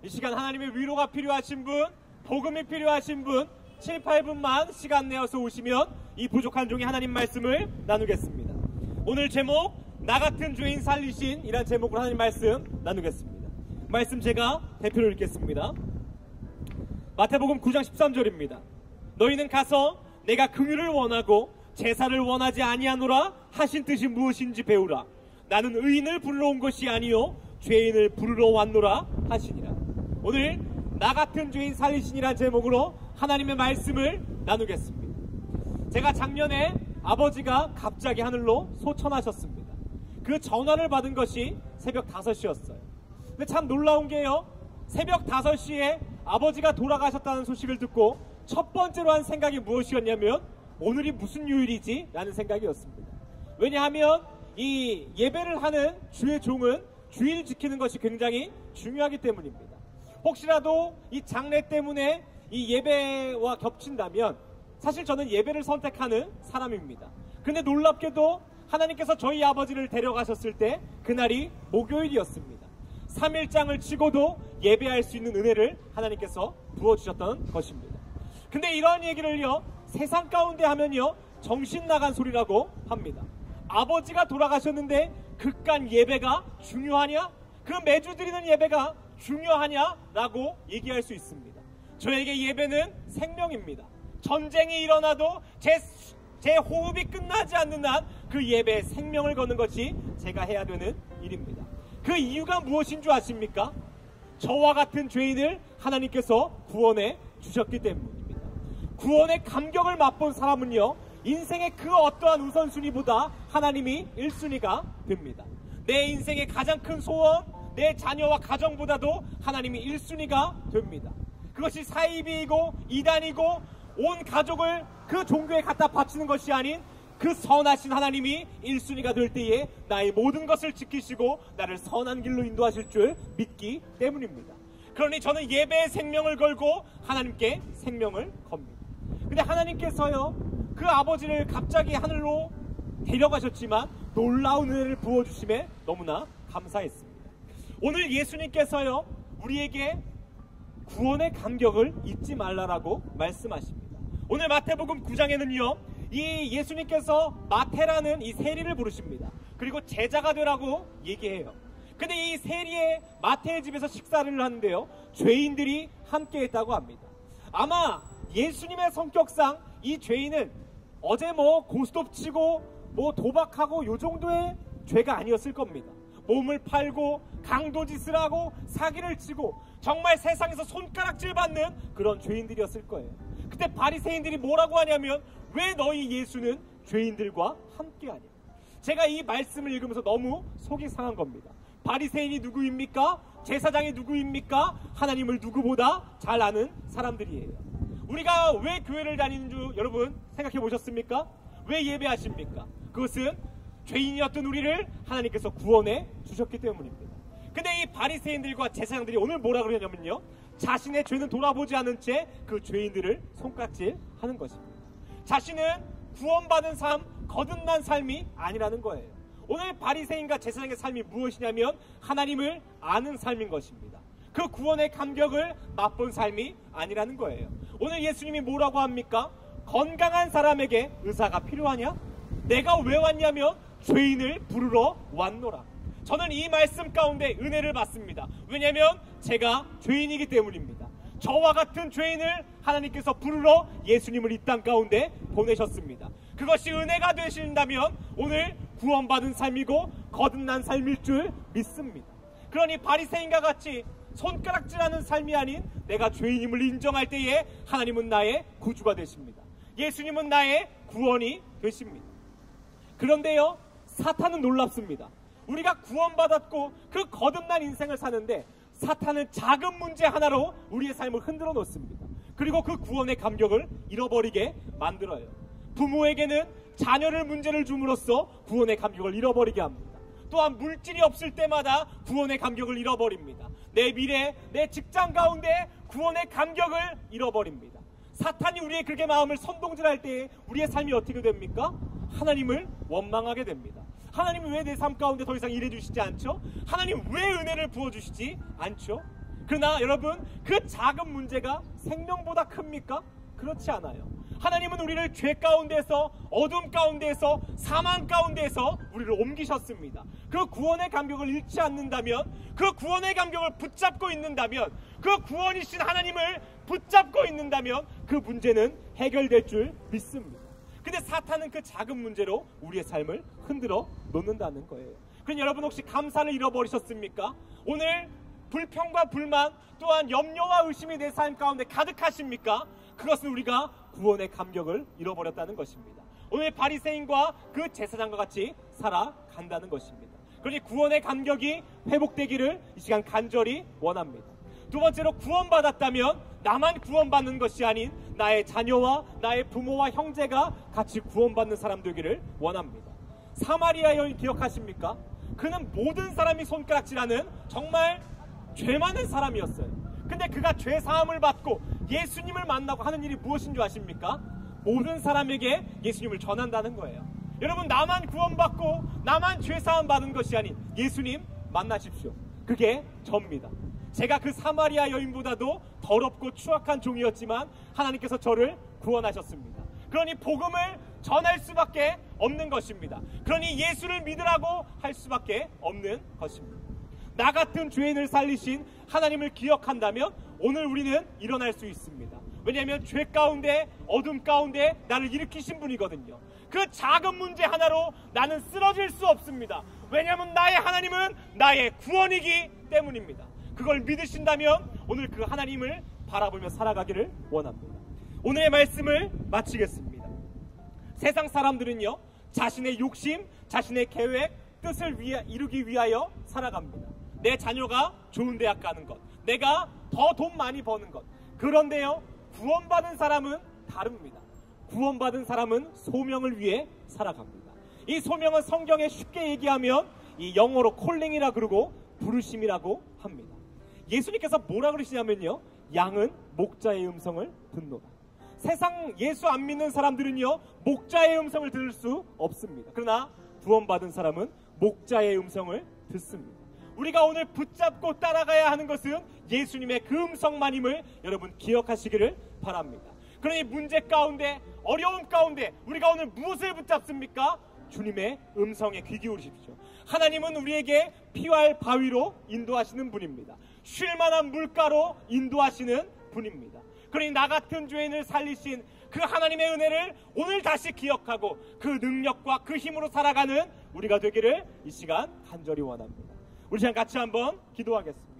이 시간 하나님의 위로가 필요하신 분, 복음이 필요하신 분 7, 8분만 시간 내어서 오시면 이 부족한 종이 하나님 말씀을 나누겠습니다. 오늘 제목 나 같은 죄인 살리신 이란 제목으로 하나님 말씀 나누겠습니다. 말씀 제가 대표로 읽겠습니다. 마태복음 9장 13절입니다. 너희는 가서 내가 긍휼을 원하고 제사를 원하지 아니하노라 하신 뜻이 무엇인지 배우라. 나는 의인을 부르러 온 것이 아니요 죄인을 부르러 왔노라 하시니라. 오늘 나 같은 죄인 살리신이란 제목으로 하나님의 말씀을 나누겠습니다. 제가 작년에 아버지가 갑자기 하늘로 소천하셨습니다. 그 전화를 받은 것이 새벽 5시였어요. 근데 참 놀라운 게요, 새벽 5시에 아버지가 돌아가셨다는 소식을 듣고 첫 번째로 한 생각이 무엇이었냐면 오늘이 무슨 요일이지? 라는 생각이었습니다. 왜냐하면 이 예배를 하는 주의 종은 주일 지키는 것이 굉장히 중요하기 때문입니다. 혹시라도 이 장례 때문에 이 예배와 겹친다면 사실 저는 예배를 선택하는 사람입니다. 근데 놀랍게도 하나님께서 저희 아버지를 데려가셨을 때 그날이 목요일이었습니다. 3일장을 치고도 예배할 수 있는 은혜를 하나님께서 부어주셨던 것입니다. 근데 이런 얘기를요, 세상 가운데 하면요 정신 나간 소리라고 합니다. 아버지가 돌아가셨는데 그깟 예배가 중요하냐? 그 매주 드리는 예배가 중요하냐라고 얘기할 수 있습니다. 저에게 예배는 생명입니다. 전쟁이 일어나도 제 호흡이 끝나지 않는 한 그 예배에 생명을 거는 것이 제가 해야 되는 일입니다. 그 이유가 무엇인 줄 아십니까? 저와 같은 죄인을 하나님께서 구원해 주셨기 때문입니다. 구원의 감격을 맛본 사람은요 인생의 그 어떠한 우선순위보다 하나님이 1순위가 됩니다. 내 인생의 가장 큰 소원, 내 자녀와 가정보다도 하나님이 1순위가 됩니다. 그것이 사이비이고 이단이고 온 가족을 그 종교에 갖다 바치는 것이 아닌 그 선하신 하나님이 1순위가 될 때에 나의 모든 것을 지키시고 나를 선한 길로 인도하실 줄 믿기 때문입니다. 그러니 저는 예배에 생명을 걸고 하나님께 생명을 겁니다. 근데 하나님께서요 그 아버지를 갑자기 하늘로 데려가셨지만 놀라운 은혜를 부어주심에 너무나 감사했습니다. 오늘 예수님께서요 우리에게 구원의 감격을 잊지 말라라고 말씀하십니다. 오늘 마태복음 9장에는요 이 예수님께서 마태라는 이 세리를 부르십니다. 그리고 제자가 되라고 얘기해요. 근데 이 세리의 마태의 집에서 식사를 하는데요 죄인들이 함께 했다고 합니다. 아마 예수님의 성격상 이 죄인은 어제 고스톱 치고 도박하고 요 정도의 죄가 아니었을 겁니다. 몸을 팔고 강도짓을 하고 사기를 치고 정말 세상에서 손가락질 받는 그런 죄인들이었을 거예요. 그때 바리새인들이 뭐라고 하냐면 왜 너희 예수는 죄인들과 함께하냐. 제가 이 말씀을 읽으면서 너무 속이 상한 겁니다. 바리새인이 누구입니까? 제사장이 누구입니까? 하나님을 누구보다 잘 아는 사람들이에요. 우리가 왜 교회를 다니는 줄 여러분 생각해 보셨습니까? 왜 예배하십니까? 그것은 죄인이었던 우리를 하나님께서 구원해 주셨기 때문입니다. 근데 이 바리새인들과 제사장들이 오늘 뭐라 그러냐면요 자신의 죄는 돌아보지 않은 채 그 죄인들을 손가락질하는 것입니다. 자신은 구원받은 삶, 거듭난 삶이 아니라는 거예요. 오늘 바리새인과 제사장의 삶이 무엇이냐면 하나님을 아는 삶인 것입니다. 그 구원의 감격을 맛본 삶이 아니라는 거예요. 오늘 예수님이 뭐라고 합니까? 건강한 사람에게 의사가 필요하냐? 내가 왜 왔냐면 죄인을 부르러 왔노라. 저는 이 말씀 가운데 은혜를 받습니다. 왜냐하면 제가 죄인이기 때문입니다. 저와 같은 죄인을 하나님께서 부르러 예수님을 이 땅 가운데 보내셨습니다. 그것이 은혜가 되신다면 오늘 구원받은 삶이고 거듭난 삶일 줄 믿습니다. 그러니 바리새인과 같이 손가락질하는 삶이 아닌 내가 죄인임을 인정할 때에 하나님은 나의 구주가 되십니다. 예수님은 나의 구원이 되십니다. 그런데요 사탄은 놀랍습니다. 우리가 구원받았고 그 거듭난 인생을 사는데 사탄은 작은 문제 하나로 우리의 삶을 흔들어 놓습니다. 그리고 그 구원의 감격을 잃어버리게 만들어요. 부모에게는 자녀를 문제를 줌으로써 구원의 감격을 잃어버리게 합니다. 또한 물질이 없을 때마다 구원의 감격을 잃어버립니다. 내 미래, 내 직장 가운데 구원의 감격을 잃어버립니다. 사탄이 우리의 그렇게 마음을 선동질할 때에 우리의 삶이 어떻게 됩니까? 하나님을 원망하게 됩니다. 하나님은 왜 내 삶 가운데 더 이상 일해주시지 않죠? 하나님 왜 은혜를 부어주시지 않죠? 그러나 여러분, 그 작은 문제가 생명보다 큽니까? 그렇지 않아요. 하나님은 우리를 죄 가운데서, 어둠 가운데서, 사망 가운데서 우리를 옮기셨습니다. 그 구원의 감격을 잃지 않는다면, 그 구원의 감격을 붙잡고 있는다면, 그 구원이신 하나님을 붙잡고 있는다면 그 문제는 해결될 줄 믿습니다. 근데 사탄은 그 작은 문제로 우리의 삶을 흔들어 놓는다는 거예요. 그럼 여러분, 혹시 감사를 잃어버리셨습니까? 오늘 불평과 불만, 또한 염려와 의심이 내 삶 가운데 가득하십니까? 그것은 우리가 구원의 감격을 잃어버렸다는 것입니다. 오늘 바리새인과 그 제사장과 같이 살아간다는 것입니다. 그러니 구원의 감격이 회복되기를 이 시간 간절히 원합니다. 두 번째로, 구원받았다면 나만 구원받는 것이 아닌 나의 자녀와 나의 부모와 형제가 같이 구원받는 사람 되기를 원합니다. 사마리아 여인 기억하십니까? 그는 모든 사람이 손가락질하는 정말 죄 많은 사람이었어요. 근데 그가 죄 사함을 받고 예수님을 만나고 하는 일이 무엇인 줄 아십니까? 모든 사람에게 예수님을 전한다는 거예요. 여러분, 나만 구원받고 나만 죄 사함 받은 것이 아닌 예수님 만나십시오. 그게 접니다. 제가 그 사마리아 여인보다도 더럽고 추악한 종이었지만 하나님께서 저를 구원하셨습니다. 그러니 복음을 전할 수밖에 없는 것입니다. 그러니 예수를 믿으라고 할 수밖에 없는 것입니다. 나 같은 죄인을 살리신 하나님을 기억한다면 오늘 우리는 일어날 수 있습니다. 왜냐하면 죄 가운데, 어둠 가운데 나를 일으키신 분이거든요. 그 작은 문제 하나로 나는 쓰러질 수 없습니다. 왜냐하면 나의 하나님은 나의 구원이기 때문입니다. 그걸 믿으신다면 오늘 그 하나님을 바라보며 살아가기를 원합니다. 오늘의 말씀을 마치겠습니다. 세상 사람들은요, 자신의 욕심, 자신의 계획, 뜻을 이루기 위하여 살아갑니다. 내 자녀가 좋은 대학 가는 것, 내가 더 돈 많이 버는 것. 그런데요, 구원받은 사람은 다릅니다. 구원받은 사람은 소명을 위해 살아갑니다. 이 소명은 성경에 쉽게 얘기하면 이 영어로 콜링이라 그러고 부르심이라고 합니다. 예수님께서 뭐라 그러시냐면요, 양은 목자의 음성을 듣노라. 세상 예수 안 믿는 사람들은요, 목자의 음성을 들을 수 없습니다. 그러나 구원받은 사람은 목자의 음성을 듣습니다. 우리가 오늘 붙잡고 따라가야 하는 것은 예수님의 그 음성만임을 여러분 기억하시기를 바랍니다. 그러니 문제 가운데, 어려움 가운데 우리가 오늘 무엇을 붙잡습니까? 주님의 음성에 귀 기울이십시오. 하나님은 우리에게 피할 바위로 인도하시는 분입니다. 쉴 만한 물가로 인도하시는 분입니다. 그러니 나 같은 죄인을 살리신 그 하나님의 은혜를 오늘 다시 기억하고 그 능력과 그 힘으로 살아가는 우리가 되기를 이 시간 간절히 원합니다. 우리 시간 같이 한번 기도하겠습니다.